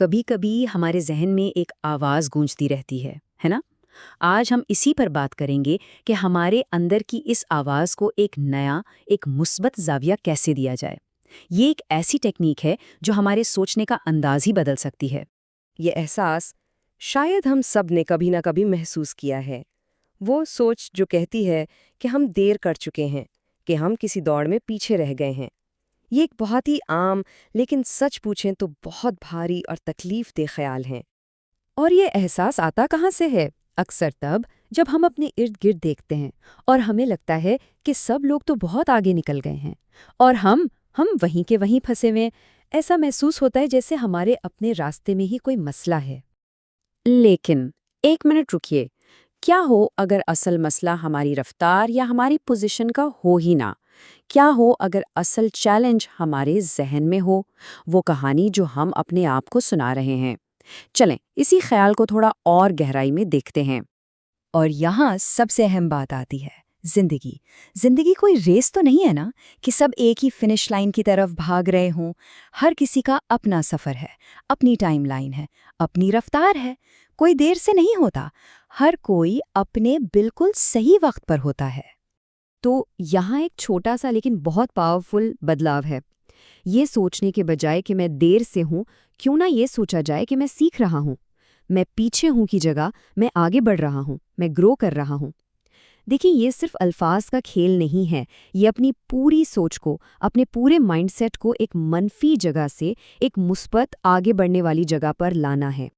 کبھی کبھی ہمارے ذہن میں ایک آواز گونجتی رہتی ہے نا؟ آج ہم اسی پر بات کریں گے کہ ہمارے اندر کی اس آواز کو ایک نیا، ایک مثبت زاویہ کیسے دیا جائے۔ یہ ایک ایسی ٹیکنیک ہے جو ہمارے سوچنے کا انداز ہی بدل سکتی ہے۔ یہ احساس شاید ہم سب نے کبھی نہ کبھی محسوس کیا ہے۔ وہ سوچ جو کہتی ہے کہ ہم دیر کر چکے ہیں، کہ ہم کسی دوڑ میں پیچھے رہ گئے ہیں۔ یہ ایک بہت ہی عام لیکن سچ پوچھیں تو بہت بھاری اور تکلیف دہ خیال ہے۔ اور یہ احساس آتا کہاں سے ہے؟ اکثر تب جب ہم اپنے ارد گرد دیکھتے ہیں اور ہمیں لگتا ہے کہ سب لوگ تو بہت آگے نکل گئے ہیں اور ہم وہیں کے وہیں پھنسے ہوئے۔ ایسا محسوس ہوتا ہے جیسے ہمارے اپنے راستے میں ہی کوئی مسئلہ ہے۔ لیکن ایک منٹ رکیے، کیا ہو اگر اصل مسئلہ ہماری رفتار یا ہماری پوزیشن کا ہو ہی نہ؟ کیا ہو اگر اصل چیلنج ہمارے ذہن میں ہو، وہ کہانی جو ہم اپنے آپ کو سنا رہے ہیں؟ چلیں اسی خیال کو تھوڑا اور گہرائی میں دیکھتے ہیں۔ اور یہاں سب سے اہم بات آتی ہے، زندگی کوئی ریس تو نہیں ہے نا کہ سب ایک ہی فنش لائن کی طرف بھاگ رہے ہوں۔ ہر کسی کا اپنا سفر ہے، اپنی ٹائم لائن ہے، اپنی رفتار ہے۔ کوئی دیر سے نہیں ہوتا، ہر کوئی اپنے بالکل صحیح وقت پر ہوتا ہے۔ تو یہاں ایک چھوٹا سا لیکن بہت پاورفل بدلاو ہے۔ یہ سوچنے کے بجائے کہ میں دیر سے ہوں، کیوں نہ یہ سوچا جائے کہ میں سیکھ رہا ہوں، میں پیچھے ہوں کی جگہ میں آگے بڑھ رہا ہوں، میں گرو کر رہا ہوں۔ دیکھیں، یہ صرف الفاظ کا کھیل نہیں ہے، یہ اپنی پوری سوچ کو، اپنے پورے مائنڈ سیٹ کو ایک منفی جگہ سے ایک مثبت آگے بڑھنے والی جگہ پر لانا ہے۔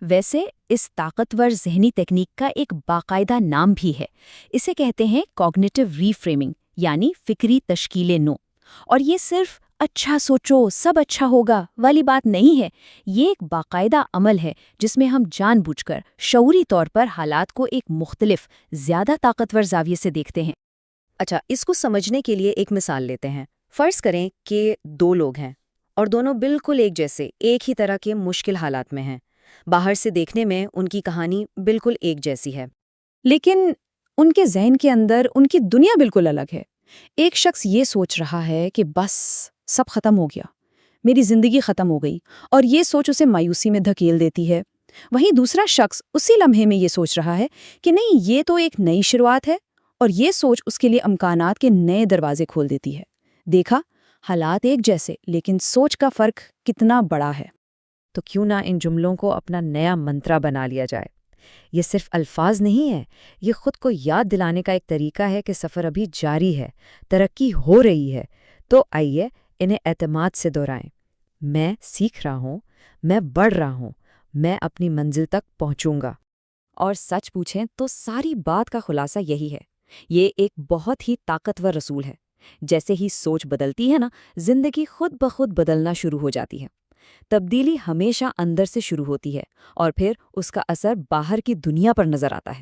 ویسے اس طاقتور ذہنی تکنیک کا ایک باقاعدہ نام بھی ہے۔ اسے کہتے ہیں کوگنیٹو ری فریمنگ، یعنی فکری تشکیل نو۔ اور یہ صرف اچھا سوچو سب اچھا ہوگا والی بات نہیں ہے، یہ ایک باقاعدہ عمل ہے جس میں ہم جان بوجھ کر شعوری طور پر حالات کو ایک مختلف، زیادہ طاقتور زاویے سے دیکھتے ہیں۔ اچھا، اس کو سمجھنے کے لیے ایک مثال لیتے ہیں۔ فرض کریں کہ دو لوگ ہیں اور دونوں بالکل ایک جیسے، ایک ہی طرح کے مشکل حالات میں ہیں۔ باہر سے دیکھنے میں ان کی کہانی بالکل ایک جیسی ہے، لیکن ان کے ذہن کے اندر ان کی دنیا بالکل الگ ہے۔ ایک شخص یہ سوچ رہا ہے کہ بس سب ختم ہو گیا، میری زندگی ختم ہو گئی، اور یہ سوچ اسے مایوسی میں دھکیل دیتی ہے۔ وہیں دوسرا شخص اسی لمحے میں یہ سوچ رہا ہے کہ نہیں، یہ تو ایک نئی شروعات ہے، اور یہ سوچ اس کے لیے امکانات کے نئے دروازے کھول دیتی ہے۔ دیکھا، حالات ایک جیسے لیکن سوچ کا فرق کتنا بڑا ہے۔ تو کیوں نہ ان جملوں کو اپنا نیا منترا بنا لیا جائے؟ یہ صرف الفاظ نہیں ہے، یہ خود کو یاد دلانے کا ایک طریقہ ہے کہ سفر ابھی جاری ہے، ترقی ہو رہی ہے۔ تو آئیے انہیں اعتماد سے دہرائیں۔ میں سیکھ رہا ہوں، میں بڑھ رہا ہوں، میں اپنی منزل تک پہنچوں گا۔ اور سچ پوچھیں تو ساری بات کا خلاصہ یہی ہے۔ یہ ایک بہت ہی طاقتور رسول ہے۔ جیسے ہی سوچ بدلتی ہے نا، زندگی خود بخود بدلنا شروع ہو جاتی ہے۔ تبدیلی ہمیشہ اندر سے شروع ہوتی ہے اور پھر اس کا اثر باہر کی دنیا پر نظر آتا ہے۔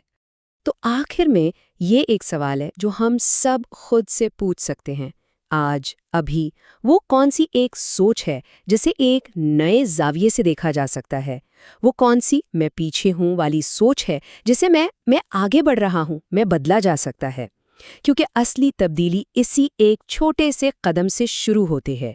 تو آخر میں یہ ایک سوال ہے جو ہم سب خود سے پوچھ سکتے ہیں، آج، ابھی، وہ کون سی ایک سوچ ہے جسے ایک نئے زاویے سے دیکھا جا سکتا ہے؟ وہ کون سی میں پیچھے ہوں والی سوچ ہے جسے میں آگے بڑھ رہا ہوں، میں بدلا جا سکتا ہے؟ کیونکہ اصلی تبدیلی اسی ایک چھوٹے سے قدم سے شروع ہوتی ہے۔